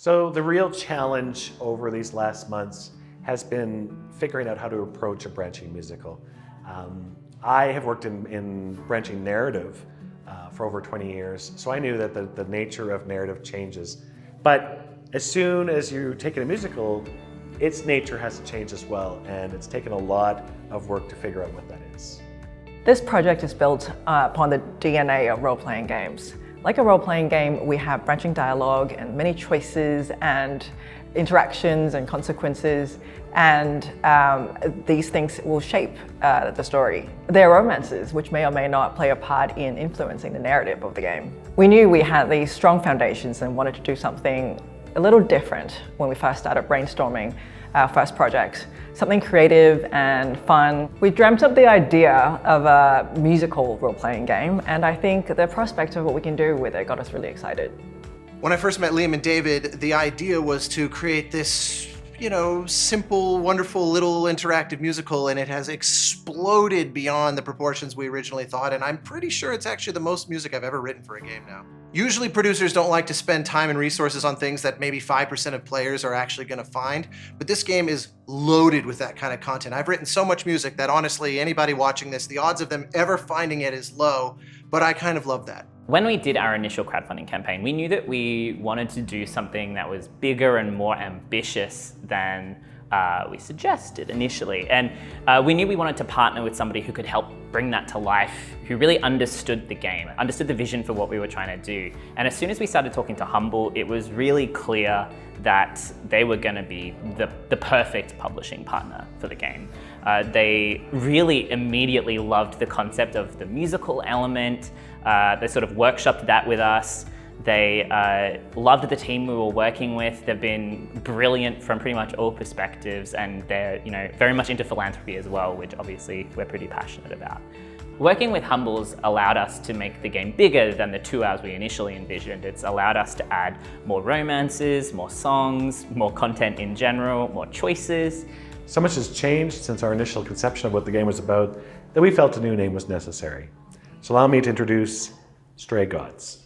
So the real challenge over these last months has been figuring out how to approach a branching musical. I have worked in branching narrative for over 20 years, so I knew that the nature of narrative changes. But as soon as you take in a musical, its nature has to change as well, and it's taken a lot of work to figure out what that is. This project is built upon the DNA of role-playing games. Like a role-playing game, we have branching dialogue and many choices and interactions and consequences, and these things will shape the story. There are romances which may or may not play a part in influencing the narrative of the game. We knew we had these strong foundations and wanted to do something a little different when we first started brainstorming our first project. Something creative and fun. We dreamt up the idea of a musical role-playing game, and I think the prospect of what we can do with it got us really excited. When I first met Liam and David, the idea was to create this, simple, wonderful little interactive musical, and it has exploded beyond the proportions we originally thought, and I'm pretty sure it's actually the most music I've ever written for a game now. Usually producers don't like to spend time and resources on things that maybe 5% of players are actually going to find, but this game is loaded with that kind of content. I've written so much music that honestly, anybody watching this, the odds of them ever finding it is low, but I kind of love that. When we did our initial crowdfunding campaign, we knew that we wanted to do something that was bigger and more ambitious than we suggested initially. And we knew we wanted to partner with somebody who could help bring that to life, who really understood the game, understood the vision for what we were trying to do. And as soon as we started talking to Humble, it was really clear that they were going to be the perfect publishing partner for the game. They really immediately loved the concept of the musical element. They sort of workshopped that with us. They loved the team we were working with. They've been brilliant from pretty much all perspectives, and they're very much into philanthropy as well, which obviously we're pretty passionate about. Working with Humbles allowed us to make the game bigger than the 2 hours we initially envisioned. It's allowed us to add more romances, more songs, more content in general, more choices. So much has changed since our initial conception of what the game was about that we felt a new name was necessary. So allow me to introduce Stray Gods.